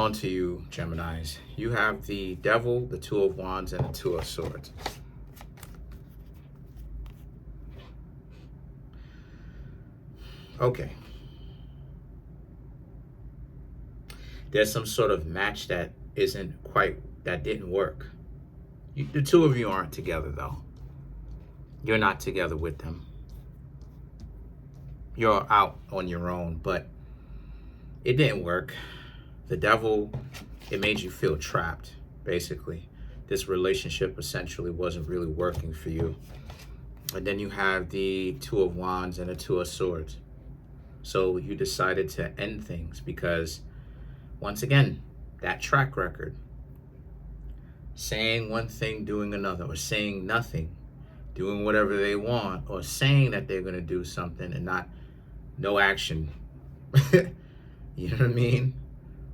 On to you, Geminis. You have the Devil, the Two of Wands, and the Two of Swords. Okay. There's some sort of match that didn't work. The two of you aren't together, though. You're not together with them. You're out on your own, but it didn't work. The Devil, it made you feel trapped, basically. This relationship essentially wasn't really working for you. And then you have the Two of Wands and the Two of Swords. So you decided to end things because, once again, that track record. Saying one thing, doing another, or saying nothing, doing whatever they want, or saying that they're going to do something and no action. You know what I mean?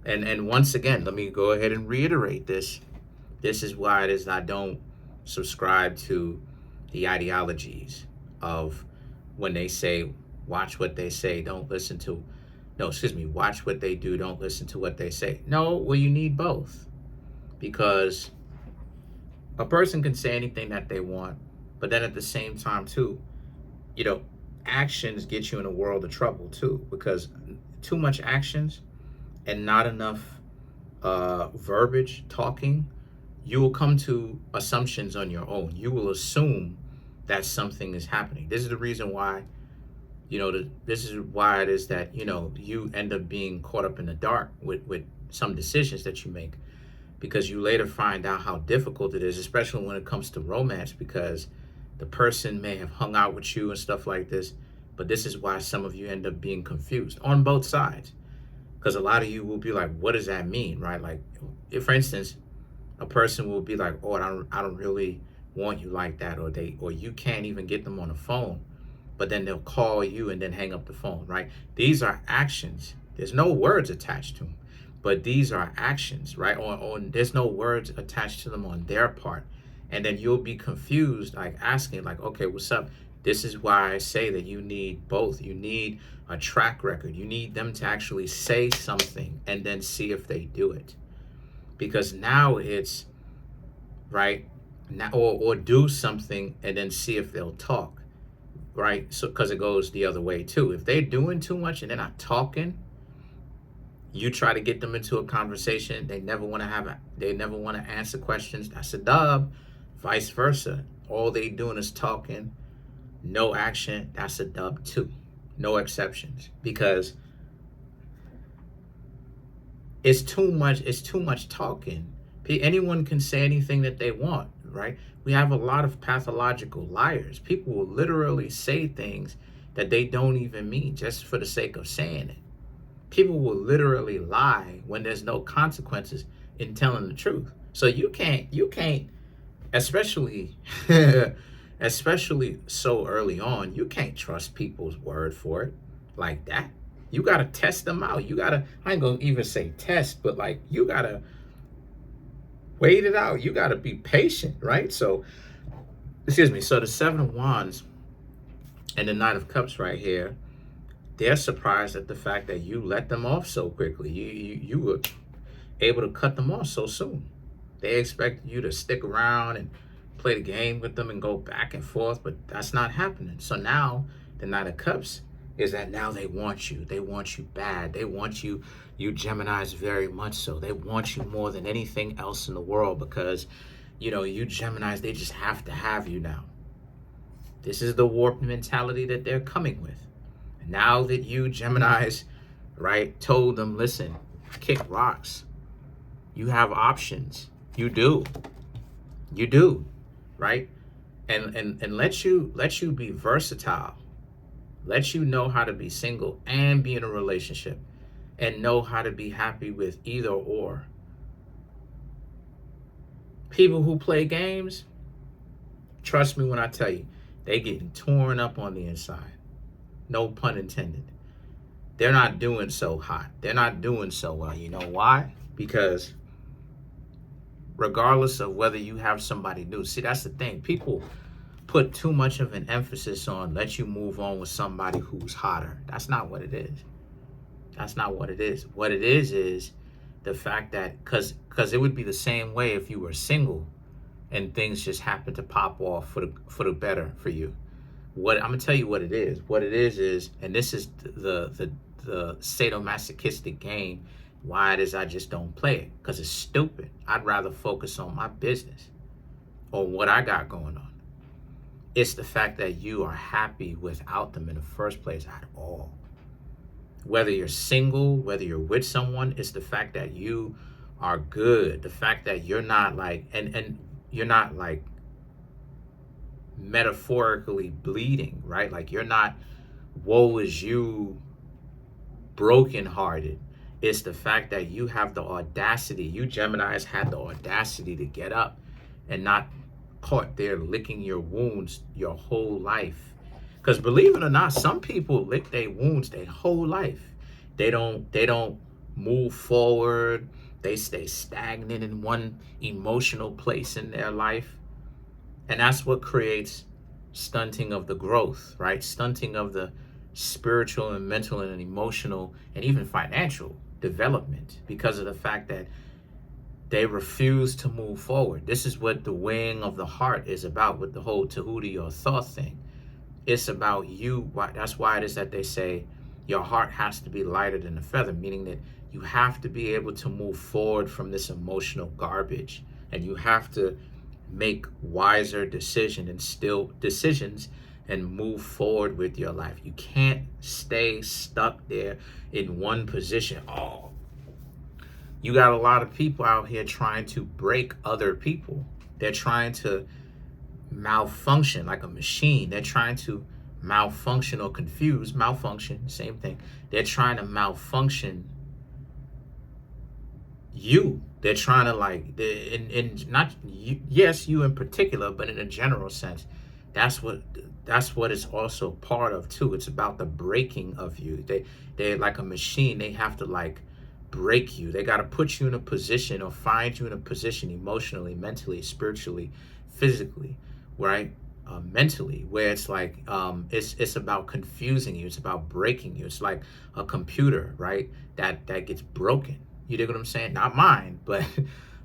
And once again, let me go ahead and reiterate this. This is why it is I don't subscribe to the ideologies of when they say, watch what they say, don't listen to, watch what they do, don't listen to what they say. No, well, you need both. Because a person can say anything that they want, but then at the same time, too, actions get you in a world of trouble, too, because too much actions and not enough verbiage, talking, you will come to assumptions on your own. You will assume that something is happening. This is the reason why, this is why it is that, you end up being caught up in the dark with some decisions that you make, because you later find out how difficult it is, especially when it comes to romance, because the person may have hung out with you and stuff like this. But this is why some of you end up being confused on both sides. Because a lot of you will be like, what does that mean, right? Like, if, for instance, a person will be like, oh, I don't really want you like that, or you can't even get them on the phone, but then they'll call you and then hang up the phone, right? These are actions. There's no words attached to them, but these are actions, right? Or there's no words attached to them on their part. And then you'll be confused, like asking, like, okay, what's up? This is why I say that you need both. You need a track record. You need them to actually say something and then see if they do it. Because now it's, right, now, or do something and then see if they'll talk, right? So, because it goes the other way too. If they're doing too much and they're not talking, you try to get them into a conversation, they never want to answer questions. That's a dub. Vice versa. All they doing is talking, no action. That's a dub too. No exceptions, because it's too much talking. Anyone can say anything that they want, right? We have a lot of pathological liars. People will literally say things that they don't even mean just for the sake of saying it. People will literally lie when there's no consequences in telling the truth. So you can't, especially so early on, you can't trust people's word for it like that. You got to test them out. I ain't gonna even say test, but like, you got to wait it out. You got to be patient, right? So, so the Seven of Wands and the Knight of Cups right here, they're surprised at the fact that you let them off so quickly. You were able to cut them off so soon. They expect you to stick around and play the game with them and go back and forth, but that's not happening. So now the Knight of Cups is that now they want you. They want you bad. They want you Geminis very much so. They want you more than anything else in the world, because, you Geminis, they just have to have you now. This is the warped mentality that they're coming with. Now that you Geminis, right, told them, listen, kick rocks. You have options. You do, right? And let you be versatile. Let you know how to be single and be in a relationship, and know how to be happy with either or. People who play games, trust me when I tell you, they getting torn up on the inside. No pun intended. They're not doing so hot. They're not doing so well. You know why? Because regardless of whether you have somebody new, see, that's the thing. People put too much of an emphasis on let you move on with somebody who's hotter. That's not what it is. That's not what it is. What it is The fact that, because it would be the same way if you were single and things just happen to pop off for the better for you. What I'm gonna tell you what it is. What it is, and this is the sadomasochistic game. Why it is I just don't play it, because it's stupid. I'd rather focus on my business or what I got going on. It's the fact that you are happy without them in the first place at all. Whether you're single, whether you're with someone, it's the fact that you are good. The fact that you're not like, and you're not like metaphorically bleeding, right? Like you're not, woe is you, brokenhearted. It's the fact that you have the audacity. You Geminis had the audacity to get up and not caught there licking your wounds your whole life. Because believe it or not, some people lick their wounds their whole life. They don't move forward. They stay stagnant in one emotional place in their life. And that's what creates stunting of the growth, right? Stunting of the spiritual and mental and emotional and even financial development, because of the fact that they refuse to move forward. This is what the weighing of the heart is about with the whole Tahuti or thought thing. It's about you. That's why it is that they say your heart has to be lighter than a feather, meaning that you have to be able to move forward from this emotional garbage, and you have to make wiser decisions and move forward with your life. You can't stay stuck there in one position. Oh, you got a lot of people out here trying to break other people. They're trying to malfunction like a machine. They're trying to malfunction or malfunction, same thing. They're trying to malfunction you. They're trying to like, in not you, yes, you in particular, but in a general sense. That's what it's also part of too. It's about the breaking of you. They're like a machine. They have to like break you. They got to put you in a position or find you in a position emotionally, mentally, spiritually, physically, right? Mentally, where it's like it's about confusing you. It's about breaking you. It's like a computer, right? That gets broken. You dig what I'm saying? Not mine, but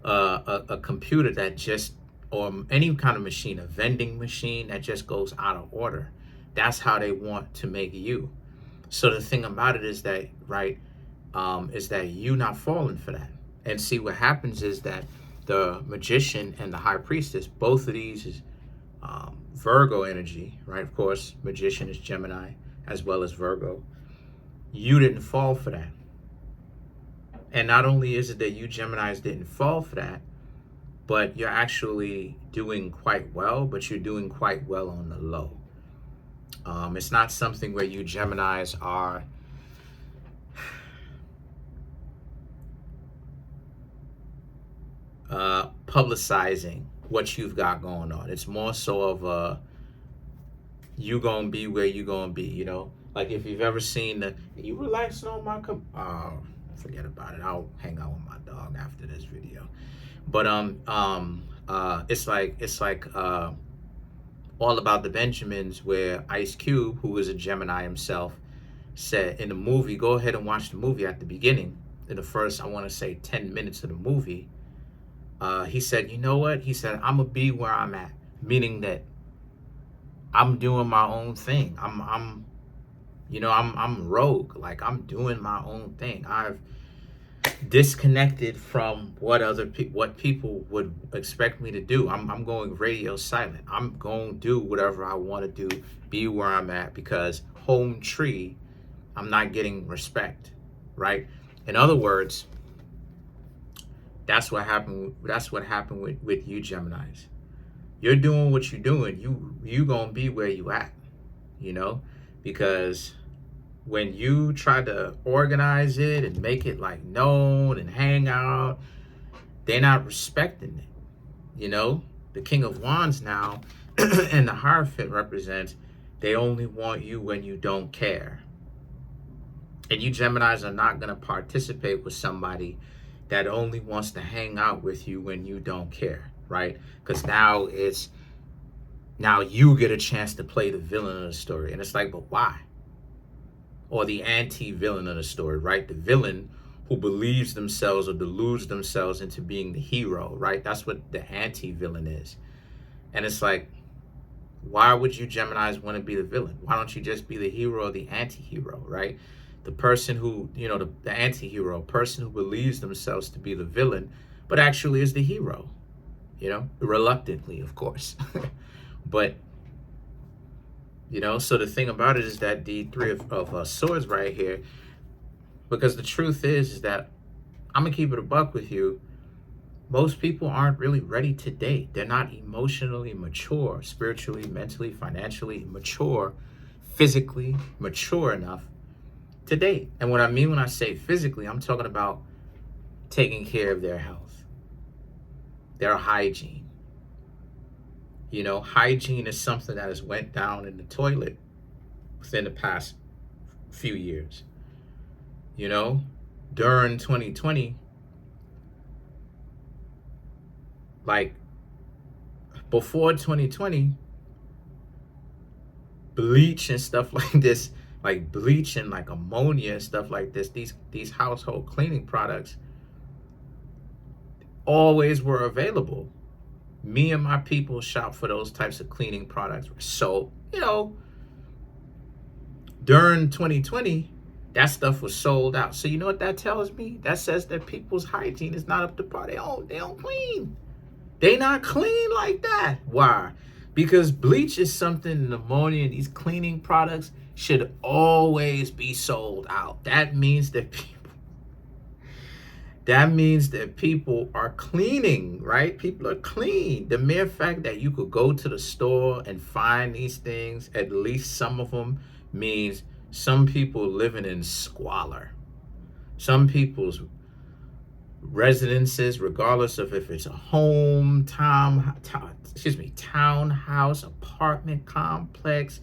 a computer that just, or any kind of machine, a vending machine that just goes out of order. That's how they want to make you. So the thing about it is that, right, is that you not falling for that. And see, what happens is that the magician and the high priestess, both of these is Virgo energy, right? Of course, magician is Gemini as well as Virgo. You didn't fall for that. And not only is it that you Geminis didn't fall for that, but you're actually doing quite well, but you're doing quite well on the low. It's not something where you Geminis are publicizing what you've got going on. It's more so of you gonna be where you gonna be, you know? Like if you've ever seen you relaxing on my forget about it. I'll hang out with my dog after this video. But it's like All About the Benjamins, where Ice Cube, who is a Gemini himself, said in the movie, go ahead and watch the movie at the beginning, in the first, I want to say 10 minutes of the movie, he said, you know what? He said, I'm gonna be where I'm at, meaning that I'm doing my own thing. I'm rogue. Like I'm doing my own thing. I've disconnected from what people would expect me to do. I'm going radio silent. I'm going to do whatever I want to do, be where I'm at, because home tree, I'm not getting respect, right? In other words, that's what happened with you Geminis. You're doing what you're doing. You gonna be where you at, you know, because when you try to organize it and make it like known and hang out, they're not respecting it. You know, the King of Wands now and the Hierophant represents, they only want you when you don't care. And you Geminis are not going to participate with somebody that only wants to hang out with you when you don't care, right? Because now you get a chance to play the villain of the story. And it's like, but why? Or the anti-villain of the story, right? The villain who believes themselves or deludes themselves into being the hero, right? That's what the anti-villain is. And it's like, why would you Geminis want to be the villain? Why don't you just be the hero or the anti-hero, right? The person who, the anti-hero, person who believes themselves to be the villain, but actually is the hero, reluctantly, of course. But, so the thing about it is that the Three of Swords right here, because the truth is that I'm going to keep it a buck with you. Most people aren't really ready to date. They're not emotionally mature, spiritually, mentally, financially mature, physically mature enough to date. And what I mean when I say physically, I'm talking about taking care of their health, their hygiene. Hygiene is something that has went down in the toilet within the past few years. During 2020, like before 2020, bleach and stuff like this, like bleach and like ammonia and stuff like this, these household cleaning products always were available. Me and my people shop for those types of cleaning products. So, during 2020, that stuff was sold out. So you know what that tells me? That says that people's hygiene is not up to par. They don't clean. They not clean like that. Why? Because bleach is something, and ammonia and these cleaning products should always be sold out. That means that people are cleaning, right? People are clean. The mere fact that you could go to the store and find these things, at least some of them, means some people living in squalor. Some people's residences, regardless of if it's a home, townhouse, apartment complex,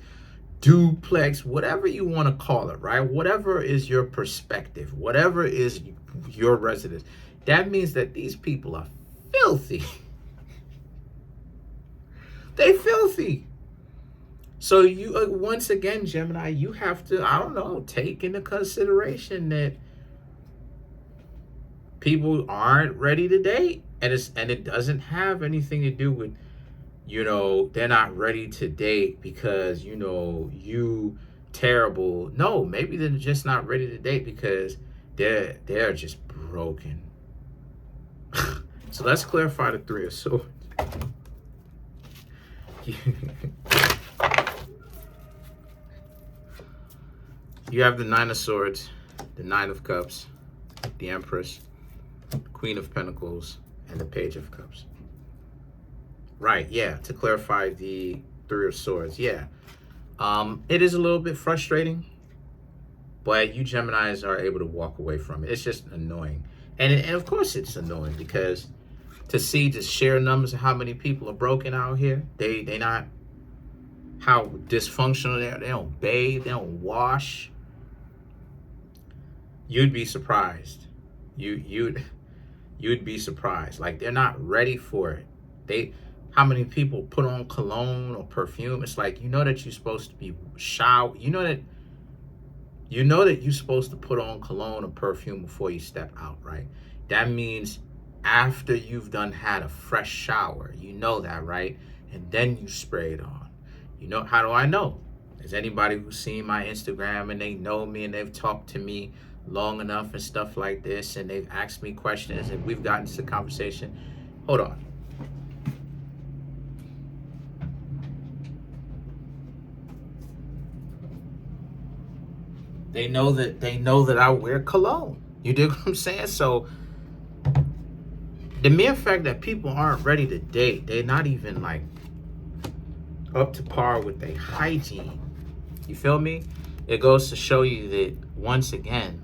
duplex, whatever you want to call it, right? Whatever is your perspective, whatever is your residence, that means that these people are filthy. They filthy. So you, once again, Gemini, you have to, take into consideration that people aren't ready to date, and it doesn't have anything to do with, they're not ready to date because, you terrible. No, maybe they're just not ready to date because they're just broken. So let's clarify the Three of Swords. You have the Nine of Swords, the Nine of Cups, the Empress, the Queen of Pentacles, and the Page of Cups. Right, yeah, to clarify the Three of Swords, yeah. It is a little bit frustrating, but you Geminis are able to walk away from it. It's just annoying. And of course it's annoying because to see the sheer numbers of how many people are broken out here, they not, how dysfunctional they are. They don't bathe, they don't wash. You'd be surprised. You'd be surprised. Like, they're not ready for it. How many people put on cologne or perfume? It's like, that you're supposed to be shower. You know that you're supposed to put on cologne or perfume before you step out, right? That means after you've had a fresh shower. You know that, right? And then you spray it on. How do I know? Is anybody who's seen my Instagram and they know me and they've talked to me long enough and stuff like this, and they've asked me questions and we've gotten to the conversation. Hold on. They know that I wear cologne. You dig what I'm saying? So the mere fact that people aren't ready to date, they're not even like up to par with their hygiene. You feel me? It goes to show you that, once again,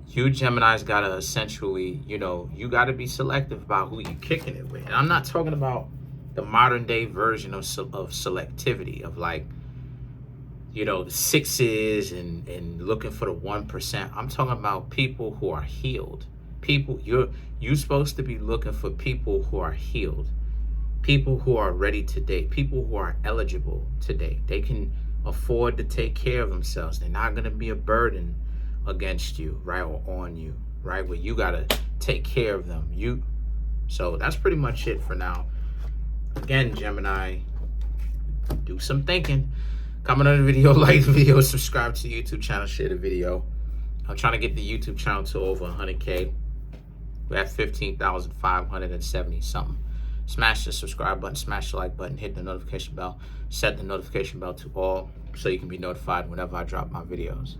you Geminis gotta essentially, you gotta be selective about who you're kicking it with. And I'm not talking about the modern day version of selectivity, of like, the sixes and looking for the 1%. I'm talking about people who are healed. People, you're supposed to be looking for people who are healed, people who are ready to date, people who are eligible to date. They can afford to take care of themselves. They're not going to be a burden against you, right, or on you, right, where you gotta take care of them. So that's pretty much it for now. Again, Gemini, do some thinking. Comment on the video, like the video, subscribe to the YouTube channel, share the video. I'm trying to get the YouTube channel to over 100K. We're at 15,570 something. Smash the subscribe button, smash the like button, hit the notification bell, set the notification bell to all so you can be notified whenever I drop my videos.